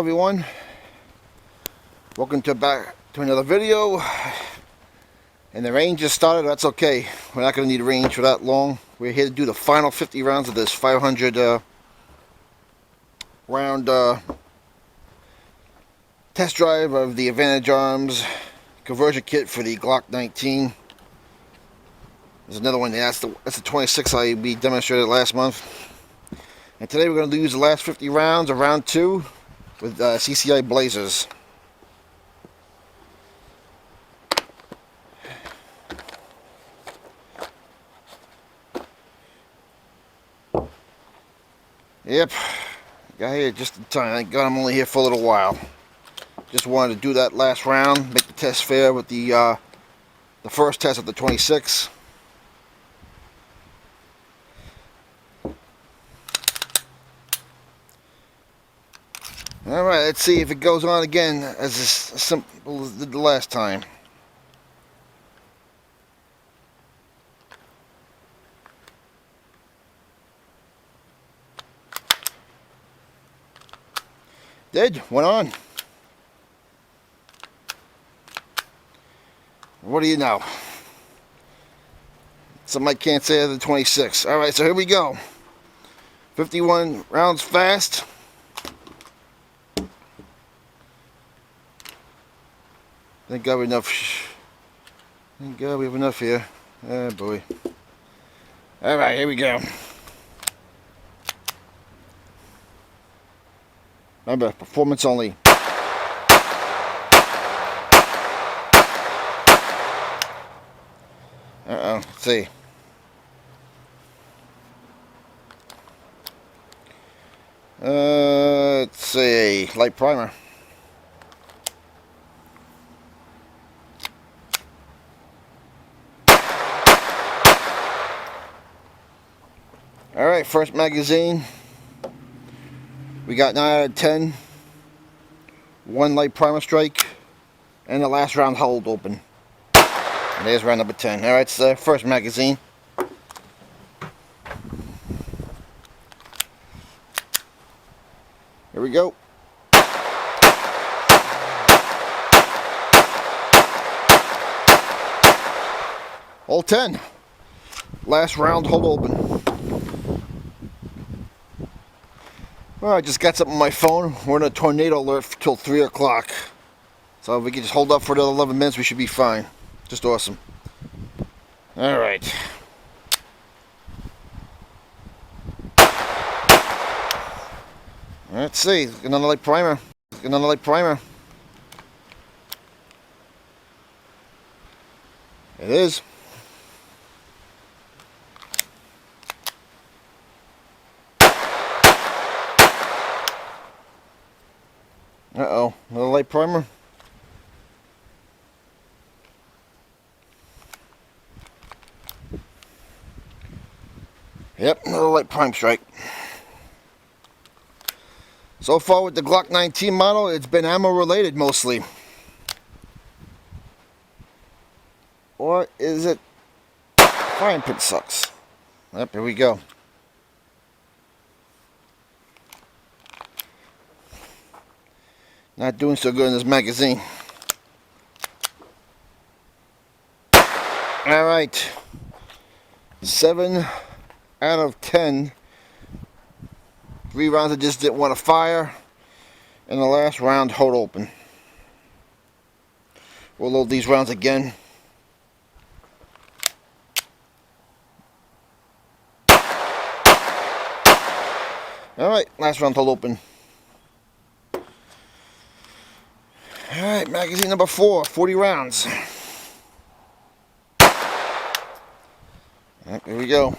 everyone, welcome back to another video. And the range just started. That's okay, we're not going to need a range for that long. We're here to do the final 50 rounds of this 500 round test drive of the Advantage Arms conversion kit for the Glock 19. There's another one, that's the 26 we demonstrated last month. And today we're going to use the last 50 rounds of round 2 with CCI Blazers. Yep, got here just in time. Thank God I'm only here for a little while. Just wanted to do that last round, make the test fair with the first test of the 26. Alright, let's see if it goes on again as simple as it did the last time. Did, went on. What do you know? Something I can't say of the 26. Alright, so here we go. 51 rounds fast. Thank God we have enough. Thank God we have enough here. Oh boy. Alright, here we go. Remember, performance only. Let's see. Let's see. Light primer. Alright, first magazine. We got 9 out of 10. 1 light primer strike. And the last round hold open. And there's round number 10. Alright, it's the first magazine. Here we go. All 10. Last round hold open. Well, I just got something on my phone. We're in a tornado alert till 3 o'clock. So if we can just hold up for another 11 minutes, we should be fine. Just awesome. Alright. Let's see. Another light primer. Another light primer. It is. Uh-oh, another light primer. Yep, another light prime strike. So far with the Glock 19 model, it's been ammo related mostly. Or is it frying pin sucks? Yep, here we go. Not doing so good in this magazine. Alright. 7 out of 10. 3 rounds I just didn't want to fire. And the last round hold open. We'll load these rounds again. Alright, last round hold open. Alright, magazine number 4, 40 rounds. Alright, here we go.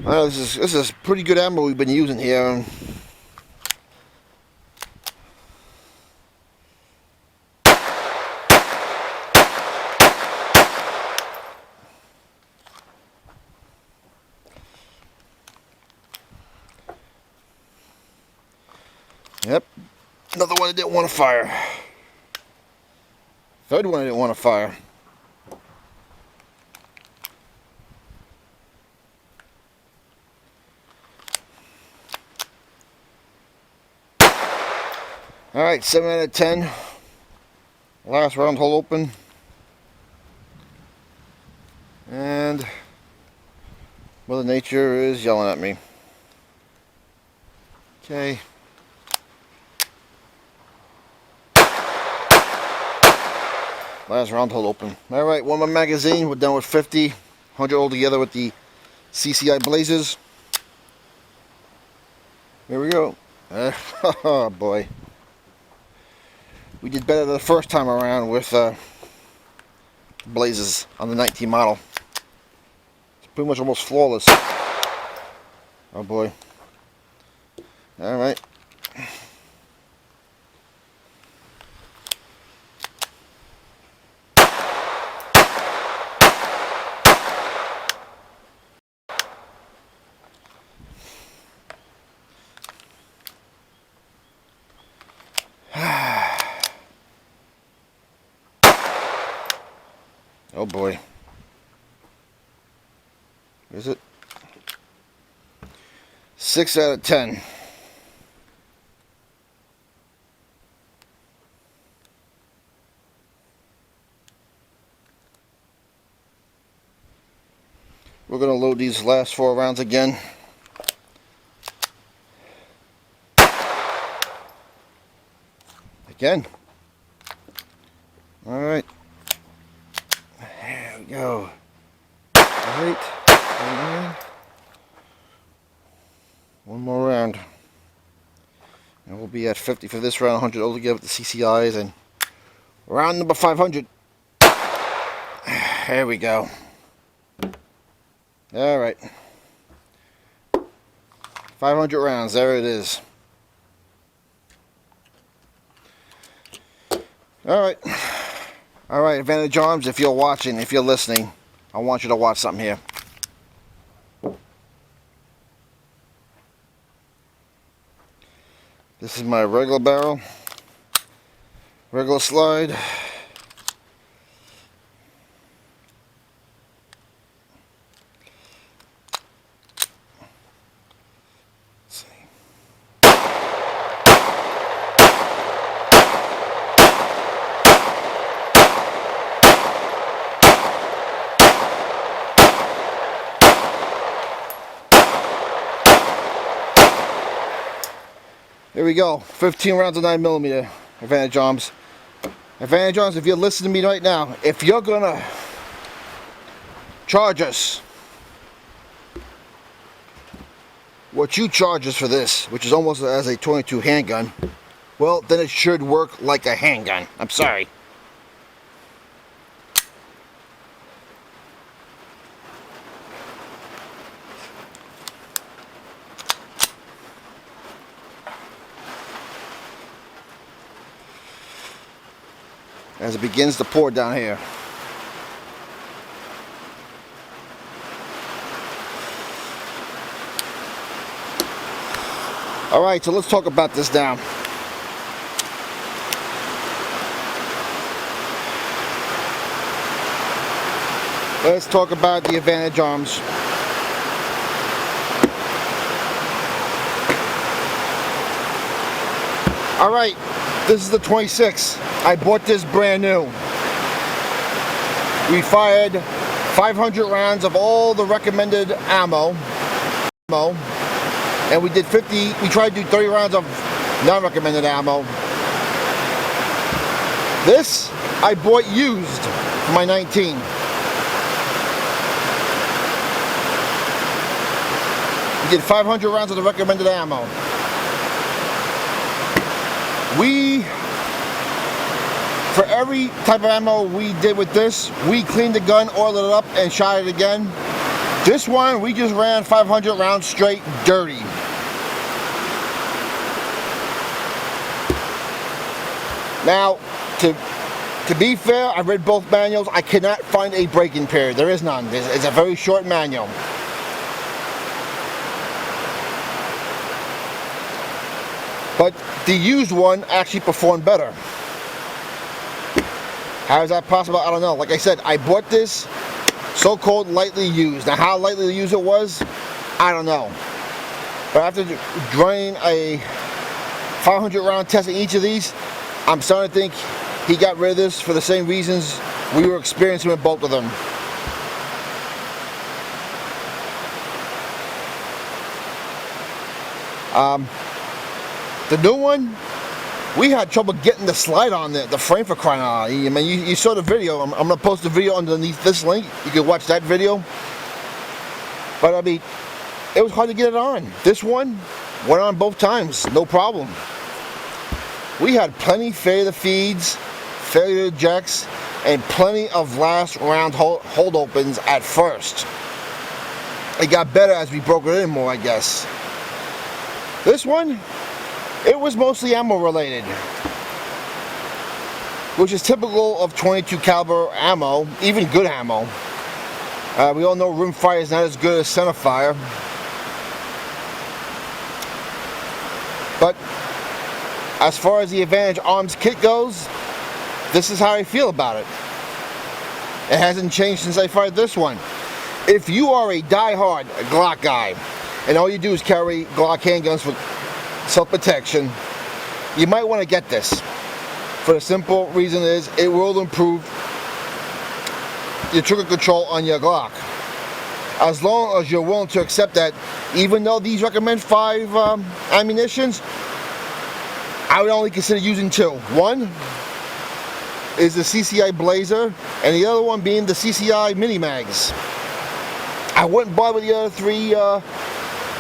Well, this is pretty good ammo we've been using here. Yep, another one I didn't want to fire. Third one I didn't want to fire. Alright, 7 out of 10. Last round hole open. And Mother Nature is yelling at me. Okay. Last round hole open. Alright, one more magazine. We're done with 50. 100 altogether with the CCI Blazers. Here we go. Oh boy. We did better the first time around with Blazers on the 19 model. It's pretty much almost flawless. Oh boy. Alright. Oh boy. Is it? 6 out of 10. We're going to load these last 4 rounds again. Again. Alright. There we go. Alright. One more round. And we'll be at 50 for this round, 100 altogether with the CCIs, and round number 500. There we go. Alright. 500 rounds, there it is. Alright. Alright, Advantage Arms, if you're watching, if you're listening, I want you to watch something here. This is my regular barrel. Regular slide. There we go, 15 rounds of 9mm, Advantage Arms. Advantage Arms, if you're listening to me right now, if you're gonna charge us what you charge us for this, which is almost as a 22 handgun, well, then it should work like a handgun. I'm sorry. As it begins to pour down here. Alright, so let's talk about this now. Let's talk about the Advantage Arms. Alright, this is the 26. I bought this brand new. We fired 500 rounds of all the recommended ammo. And we did 50, we tried to do 30 rounds of non-recommended ammo. This, I bought used for my 19. We did 500 rounds of the recommended ammo. For every type of ammo we did with this, we cleaned the gun, oiled it up, and shot it again. This one, we just ran 500 rounds straight dirty. Now, to be fair, I read both manuals. I cannot find a break-in period. There is none. It's a very short manual. But the used one actually performed better. How is that possible? I don't know. Like I said, I bought this so-called lightly used. Now, how lightly used it was, I don't know. But after running a 500 round test in each of these, I'm starting to think he got rid of this for the same reasons we were experiencing with both of them. The new one, we had trouble getting the slide on the frame, for crying out loud. I mean, you saw the video. I'm going to post the video underneath this link. You can watch that video. But I mean, it was hard to get it on. This one went on both times, no problem. We had plenty failure feeds, failure ejects, and plenty of last round hold opens at first. It got better as we broke it in more, I guess. This one, it was mostly ammo related, which is typical of 22 caliber ammo, even good ammo. We all know rim fire is not as good as center fire. But as far as the Advantage Arms kit goes, this is how I feel about it. It hasn't changed since I fired this one. If you are a die-hard Glock guy, and all you do is carry Glock handguns for self-protection, you might want to get this. For the simple reason is, it will improve your trigger control on your Glock. As long as you're willing to accept that, even though these recommend 5 ammunitions, I would only consider using 2. One is the CCI Blazer, and the other one being the CCI Mini Mags. I wouldn't bother with the other 3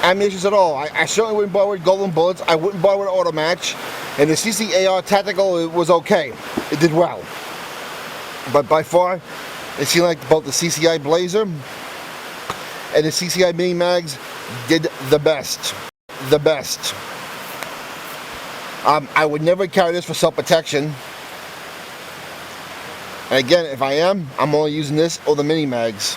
ammunitions at all. I certainly wouldn't bother with golden bullets. I wouldn't bother with auto match. And the CCAR Tactical, it was okay. It did well. But by far, it seemed like both the CCI Blazer and the CCI Mini Mags did the best. The best. I would never carry this for self-protection. And again, if I am, I'm only using this or the Mini Mags.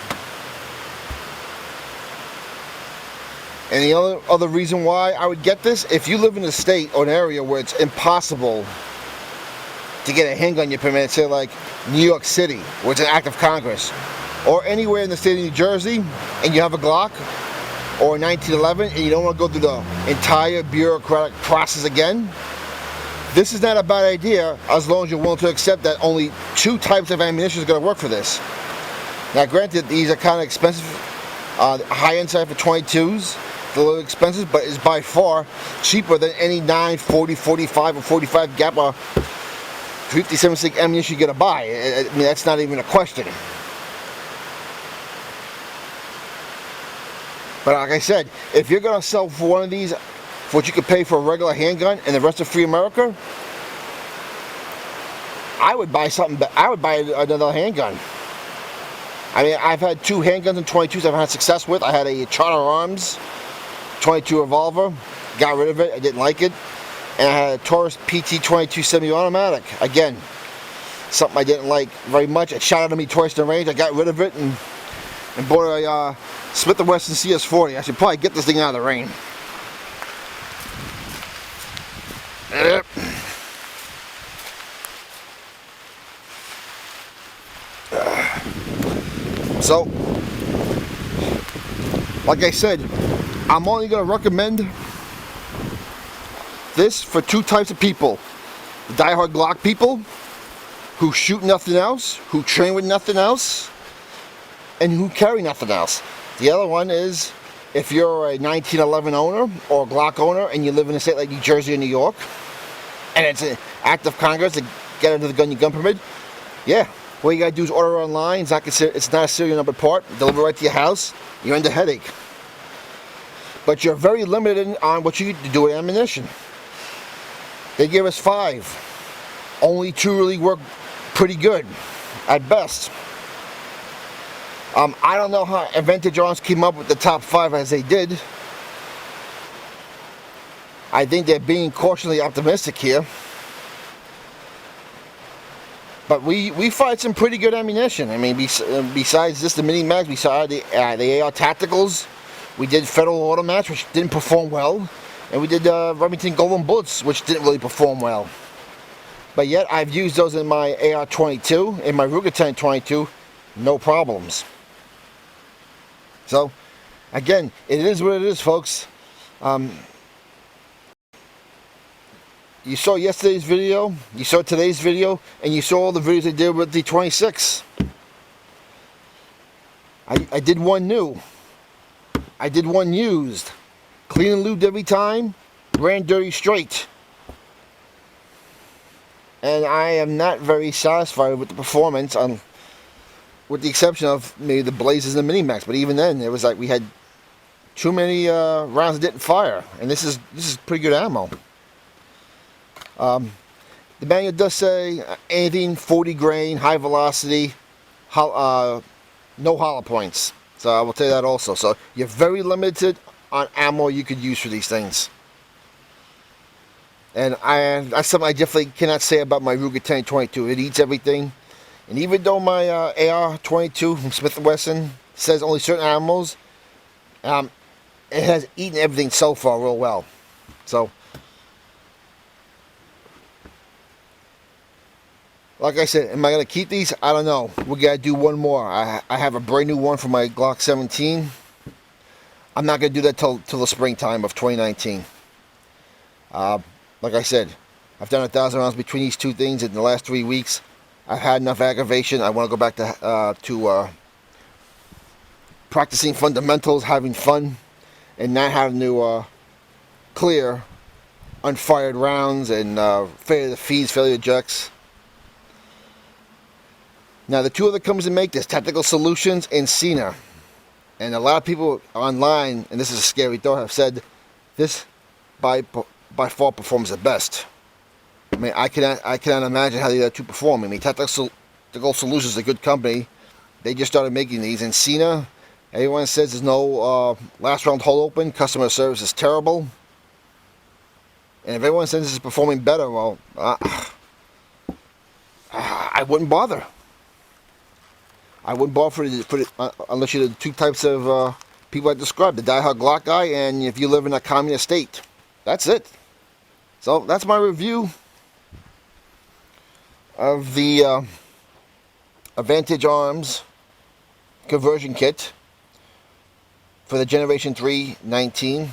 And the other reason why I would get this, if you live in a state or an area where it's impossible to get a handgun permit, say like New York City, where it's an act of Congress, or anywhere in the state of New Jersey, and you have a Glock, or a 1911, and you don't want to go through the entire bureaucratic process again, this is not a bad idea, as long as you're willing to accept that only 2 types of ammunition is going to work for this. Now granted, these are kind of expensive. High-end side for 22s, a little expensive, but it's by far cheaper than any 9, 40, 45, or 45 gap or 57 ammunition you're going to buy. I mean, that's not even a question. But like I said, if you're going to sell for one of these for what you could pay for a regular handgun and the rest of free America, I would buy something. I would buy another handgun. I mean, I've had 2 handguns and 22s I've had success with. I had a Charter Arms 22 revolver, got rid of it, I didn't like it. And I had a Taurus PT-22 semi-automatic. Again, something I didn't like very much. It shot out at me twice in the range. I got rid of it and bought a Smith & Wesson CS40. I should probably get this thing out of the rain. Yep. So, like I said, I'm only going to recommend this for 2 types of people. The diehard Glock people who shoot nothing else, who train with nothing else, and who carry nothing else. The other one is if you're a 1911 owner or a Glock owner and you live in a state like New Jersey or New York, and it's an act of Congress to get under the gun permit, yeah. What you gotta do is order online. It's not a serial number part. Deliver right to your house. You're under headache. But you're very limited on what you can do with ammunition. They give us 5. Only 2 really work pretty good, at best. I don't know how Advantage Arms came up with the top 5 as they did. I think they're being cautiously optimistic here. But we fired some pretty good ammunition. I mean, besides this, the Mini Mags, we saw the AR Tacticals. We did Federal Auto Match, which didn't perform well. And we did Remington Golden Bullets, which didn't really perform well. But yet, I've used those in my AR-22, in my Ruger 1022, no problems. So, again, it is what it is, folks. you saw yesterday's video, you saw today's video, and you saw all the videos I did with the 26. I did one new. I did one used. Clean and lubed every time. Ran dirty straight. And I am not very satisfied with the performance, with the exception of maybe the Blazers and the Mini-Max. But even then, it was like we had too many rounds that didn't fire. And this is pretty good ammo. The manual does say anything 40 grain, high velocity, no hollow points. So I will tell you that also. So you're very limited on ammo you could use for these things. And that's something I definitely cannot say about my Ruger 1022. It eats everything. And even though my AR-22 from Smith & Wesson says only certain animals, it has eaten everything so far real well. So, like I said, am I going to keep these? I don't know. We got to do one more. I have a brand new one for my Glock 17. I'm not going to do that till the springtime of 2019. Like I said, I've done 1,000 rounds between these two things in the last 3 weeks. I've had enough aggravation. I want to go back to practicing fundamentals, having fun, and not having to clear unfired rounds and failure to feeds, failure to ejects. Now, the two other companies that make this, Tactical Solutions and Cena. And a lot of people online, and this is a scary thought, have said this by far performs the best. I mean, I cannot imagine how the other two perform. I mean, Tactical Solutions is a good company. They just started making these. And Cena, everyone says there's no last round hold open. Customer service is terrible. And if everyone says this is performing better, well, I wouldn't bother. I wouldn't bother unless you're the two types of people I described. The diehard Glock guy, and if you live in a communist state. That's it. So that's my review of the Advantage Arms conversion kit for the Generation 3 19.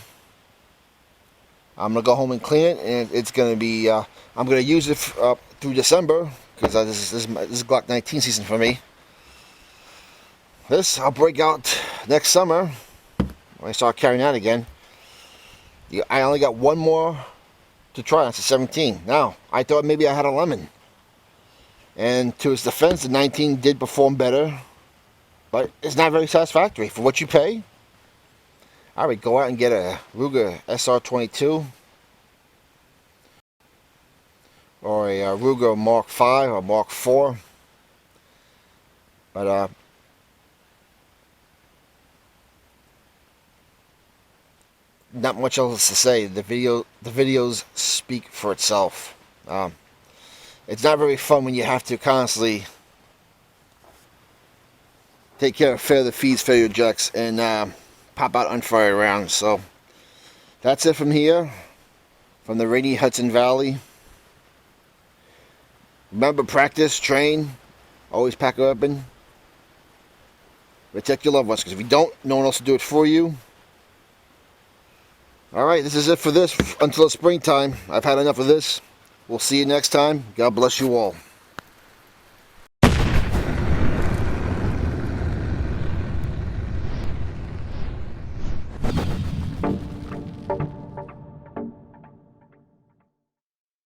I'm going to go home and clean it, and it's going to be, I'm going to use it through December, because this is Glock 19 season for me. This I'll break out next summer when I start carrying out again. I only got one more to try. That's a 17. Now, I thought maybe I had a lemon. And to its defense, the 19 did perform better. But it's not very satisfactory. For what you pay, I would go out and get a Ruger SR22. Or a Ruger Mark 5 or Mark 4. But, not much else to say. The videos speak for itself. It's not very fun when you have to constantly take care of failure feeds, failure ejects, and pop out unfired rounds. So that's it from here, from the rainy Hudson Valley. Remember, practice, train, always pack a weapon. Protect your loved ones, because if you don't, no one else will do it for you. Alright, this is it for this until the springtime. I've had enough of this. We'll see you next time. God bless you all.